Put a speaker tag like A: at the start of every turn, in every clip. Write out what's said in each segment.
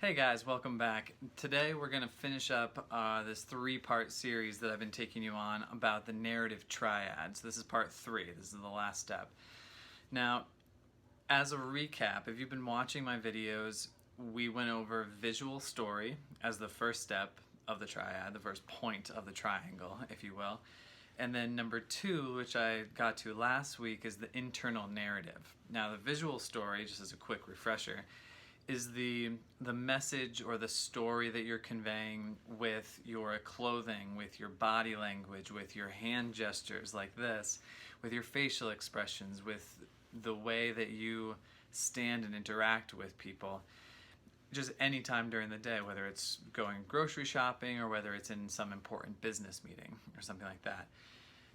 A: Hey guys, welcome back. Today we're going to finish up this three-part series that I've been taking you on about the narrative triad. So this is part 3. This is the last step. Now, as a recap, if you've been watching my videos, we went over visual story as the first step of the triad, the first point of the triangle, if you will. And then number 2, which I got to last week, is the internal narrative. Now, the visual story, just as a quick refresher, is the message or the story that you're conveying with your clothing, with your body language, with your hand gestures like this, with your facial expressions, with the way that you stand and interact with people, just any time during the day, whether it's going grocery shopping or whether it's in some important business meeting or something like that.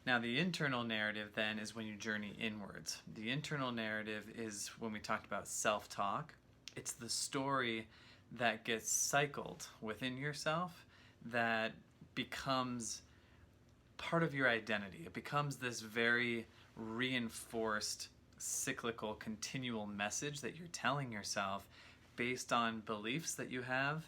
A: Now, the internal narrative then is when you journey inwards. The internal narrative is when we talked about self-talk. It's the story that gets cycled within yourself that becomes part of your identity. It becomes this very reinforced, cyclical, continual message that you're telling yourself based on beliefs that you have,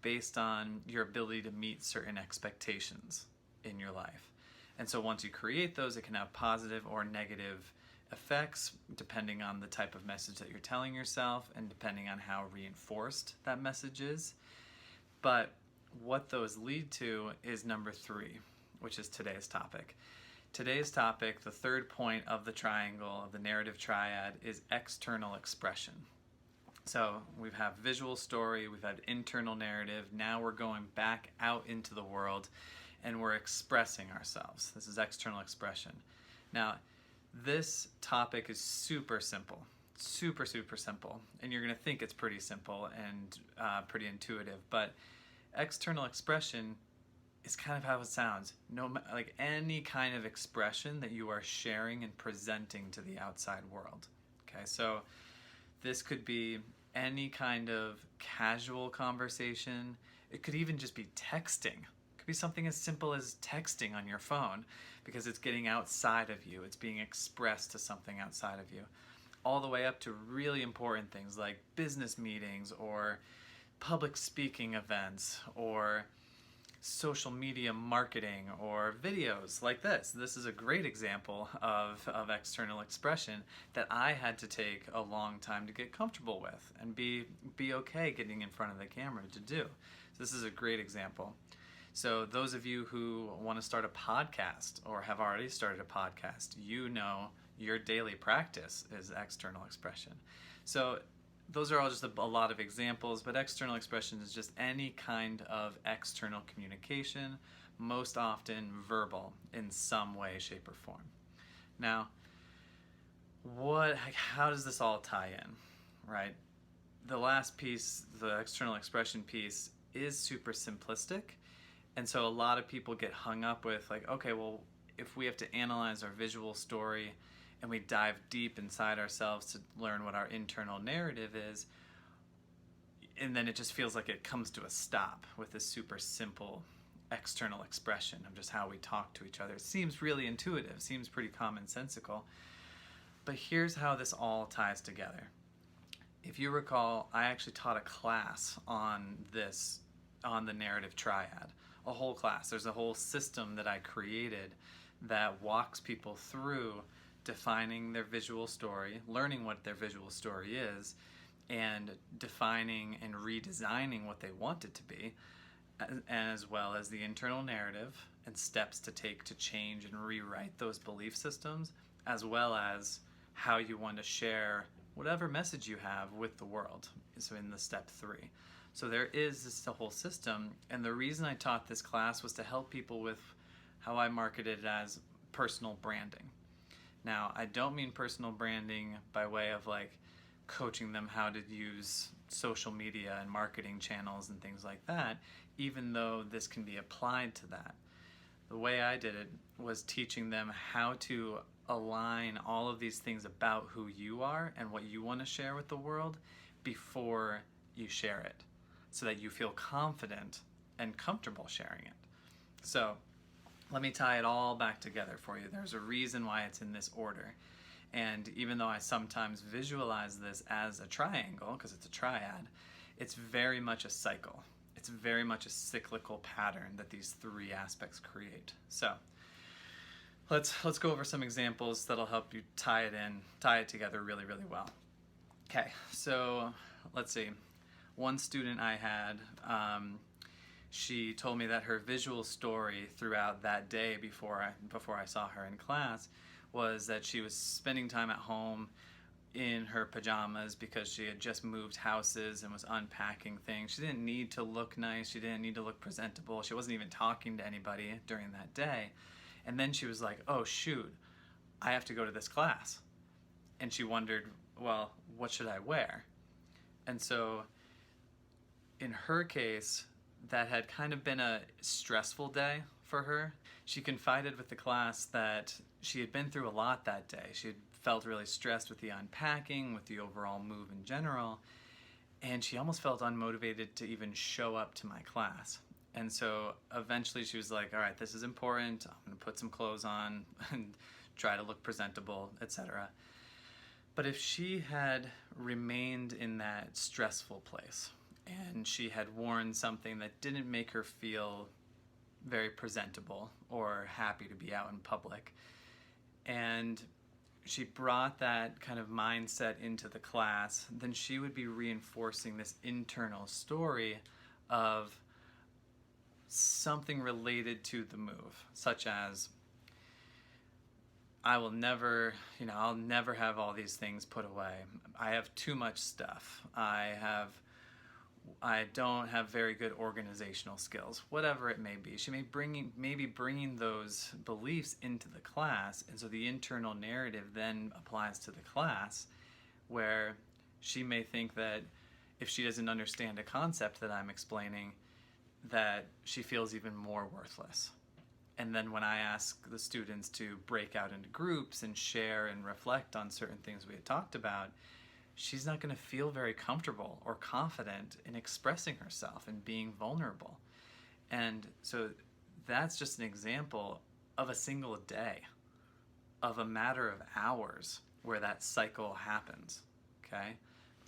A: based on your ability to meet certain expectations in your life. And so once you create those, it can have positive or negative effects depending on the type of message that you're telling yourself and depending on how reinforced that message is. But what those lead to is number 3, which is today's topic. Today's topic, the third point of the triangle, of the narrative triad, is external expression. So we have visual story, we've had internal narrative, now we're going back out into the world and we're expressing ourselves. This is external expression. Now, this topic is super simple, super simple, and you're going to think it's pretty simple and pretty intuitive, but external expression is kind of how it sounds. Like any kind of expression that you are sharing and presenting to the outside world. Okay, so this could be any kind of casual conversation. It could even just be texting. Could be something as simple as texting on your phone because it's getting outside of you. It's being expressed to something outside of you. All the way up to really important things like business meetings or public speaking events or social media marketing or videos like this. This is a great example of external expression that I had to take a long time to get comfortable with and be okay getting in front of the camera to do. So this is a great example. So those of you who want to start a podcast or have already started a podcast, you know your daily practice is external expression. So those are all just a lot of examples, but external expression is just any kind of external communication, most often verbal in some way, shape, or form. Now, how does this all tie in, right? The last piece, the external expression piece, is super simplistic. And so a lot of people get hung up with like, okay, well, if we have to analyze our visual story and we dive deep inside ourselves to learn what our internal narrative is, and then it just feels like it comes to a stop with this super simple external expression of just how we talk to each other. It seems really intuitive, seems pretty commonsensical, but here's how this all ties together. If you recall, I actually taught a class on the narrative triad. A whole class. There's a whole system that I created that walks people through defining their visual story, learning what their visual story is, and defining and redesigning what they want it to be, as well as the internal narrative and steps to take to change and rewrite those belief systems, as well as how you want to share whatever message you have with the world. So in the step 3. So there is this whole system, and the reason I taught this class was to help people with how I marketed it as personal branding. Now, I don't mean personal branding by way of like coaching them how to use social media and marketing channels and things like that, even though this can be applied to that. The way I did it was teaching them how to align all of these things about who you are and what you want to share with the world before you share it, so that you feel confident and comfortable sharing it. So let me tie it all back together for you. There's a reason why it's in this order. And even though I sometimes visualize this as a triangle, because it's a triad, it's very much a cycle. It's very much a cyclical pattern that these three aspects create. So let's go over some examples that'll help you tie it together really, really well. Okay, so let's see. One student I had, she told me that her visual story throughout that day before I saw her in class was that she was spending time at home in her pajamas because she had just moved houses and was unpacking things. She didn't need to look nice. She didn't need to look presentable. She wasn't even talking to anybody during that day. And then she was like, oh shoot, I have to go to this class. And she wondered, well, what should I wear? And so in her case, that had kind of been a stressful day for her. She confided with the class that she had been through a lot that day. She had felt really stressed with the unpacking, with the overall move in general, and she almost felt unmotivated to even show up to my class. And so eventually she was like, all right, this is important. I'm going to put some clothes on and try to look presentable, etc. But if she had remained in that stressful place and she had worn something that didn't make her feel very presentable or happy to be out in public, and she brought that kind of mindset into the class, then she would be reinforcing this internal story of something related to the move, such as, I'll never have all these things put away. I have too much stuff. I don't have very good organizational skills, whatever it may be. She may be bringing those beliefs into the class, and so the internal narrative then applies to the class, where she may think that if she doesn't understand a concept that I'm explaining, that she feels even more worthless. And then when I ask the students to break out into groups and share and reflect on certain things we had talked about, she's not going to feel very comfortable or confident in expressing herself and being vulnerable. And so that's just an example of a single day, of a matter of hours where that cycle happens, okay?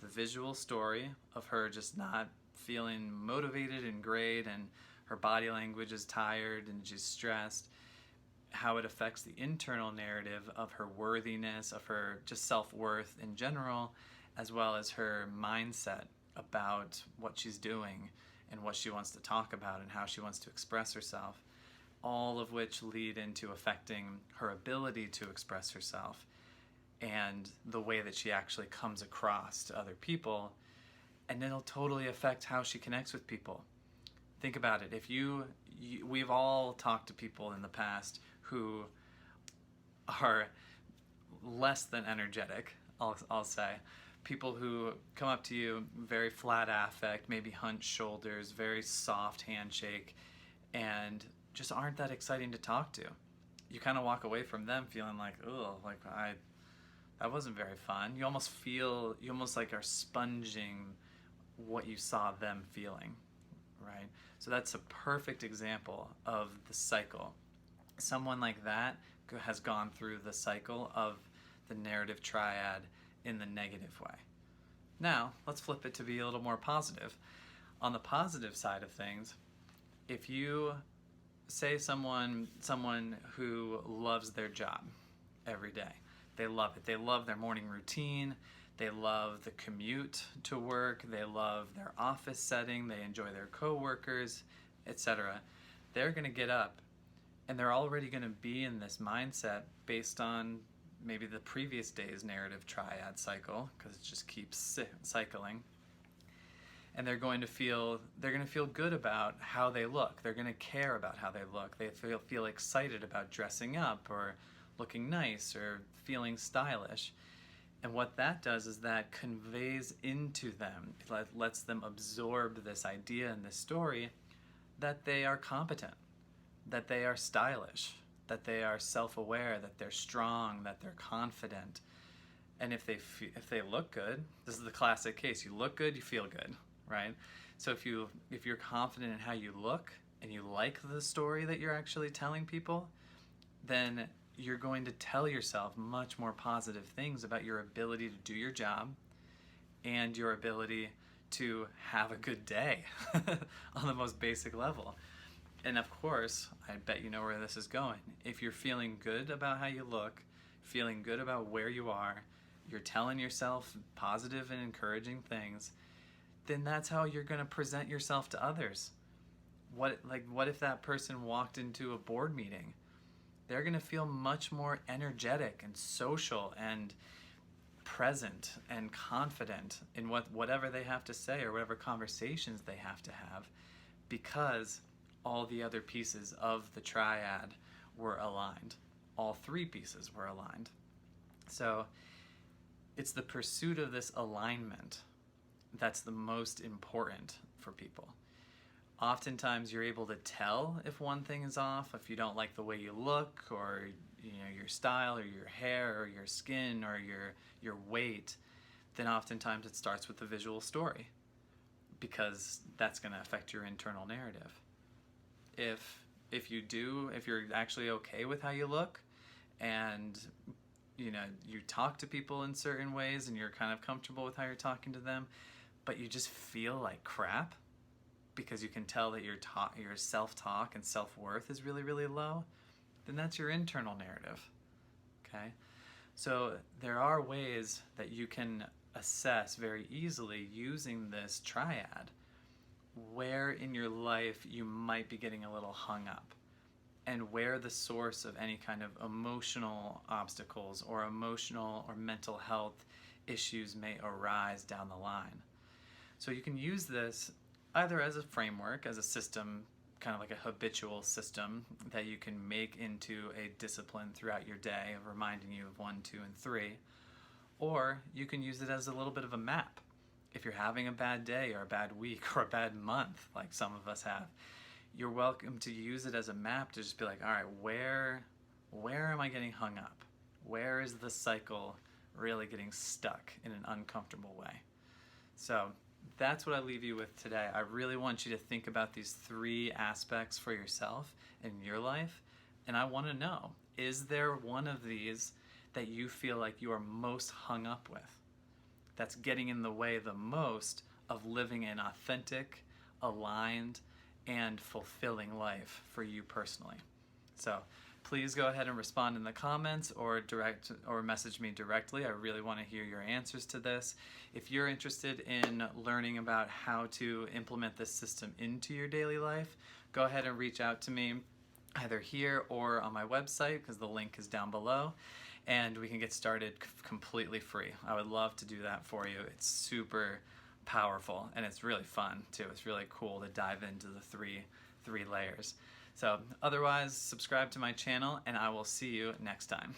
A: The visual story of her just not feeling motivated and great, and her body language is tired and she's stressed, how it affects the internal narrative of her worthiness, of her just self-worth in general, as well as her mindset about what she's doing and what she wants to talk about and how she wants to express herself, all of which lead into affecting her ability to express herself and the way that she actually comes across to other people. And it'll totally affect how she connects with people. Think about it. If we've all talked to people in the past who are less than energetic, I'll say. People who come up to you, very flat affect, maybe hunched shoulders, very soft handshake, and just aren't that exciting to talk to. You kind of walk away from them feeling like, oh, that wasn't very fun. You almost like are sponging what you saw them feeling, right? So that's a perfect example of the cycle. Someone like that has gone through the cycle of the narrative triad in the negative way. Now, let's flip it to be a little more positive. On the positive side of things, if you say someone who loves their job every day, they love it. They love their morning routine. They love the commute to work. They love their office setting. They enjoy their coworkers, etc. They're going to get up and they're already going to be in this mindset based on maybe the previous day's narrative triad cycle, because it just keeps cycling. And they're going to feel good about how they look. They're going to care about how they look. They feel excited about dressing up or looking nice or feeling stylish. And what that does is that conveys into them, it lets them absorb this idea and this story that they are competent, that they are stylish, that they are self-aware, that they're strong, that they're confident. And if they look good, this is the classic case. You look good, you feel good, right? So if you're confident in how you look and you like the story that you're actually telling people, then you're going to tell yourself much more positive things about your ability to do your job and your ability to have a good day on the most basic level. And of course, I bet you know where this is going. If you're feeling good about how you look, feeling good about where you are, you're telling yourself positive and encouraging things, then that's how you're going to present yourself to others. What if that person walked into a board meeting? They're going to feel much more energetic and social and present and confident in whatever they have to say or whatever conversations they have to have, because all the other pieces of the triad were aligned. All three pieces were aligned. So it's the pursuit of this alignment that's the most important for people. Oftentimes you're able to tell if one thing is off, if you don't like the way you look, or your style, or your hair, or your skin, or your weight. Then oftentimes it starts with the visual story, because that's going to affect your internal narrative. If you're actually okay with how you look, and you talk to people in certain ways, and you're kind of comfortable with how you're talking to them, but you just feel like crap because you can tell that your self-talk and self-worth is really, really low, then that's your internal narrative. Okay? So there are ways that you can assess very easily using this triad where in your life you might be getting a little hung up, and where the source of any kind of emotional obstacles or emotional or mental health issues may arise down the line. So you can use this either as a framework, as a system, kind of like a habitual system that you can make into a discipline throughout your day of reminding you of 1, 2, and 3, or you can use it as a little bit of a map. If you're having a bad day or a bad week or a bad month, like some of us have, you're welcome to use it as a map to just be like, all right, where am I getting hung up? Where is the cycle really getting stuck in an uncomfortable way? So that's what I leave you with today. I really want you to think about these 3 aspects for yourself in your life, and I want to know, is there one of these that you feel like you are most hung up with, that's getting in the way the most of living an authentic, aligned, and fulfilling life for you personally? So please go ahead and respond in the comments or message me directly. I really want to hear your answers to this. If you're interested in learning about how to implement this system into your daily life, go ahead and reach out to me either here or on my website, because the link is down below, and we can get started completely free. I would love to do that for you. It's super powerful, and it's really fun too. It's really cool to dive into the three layers. So otherwise, subscribe to my channel, and I will see you next time.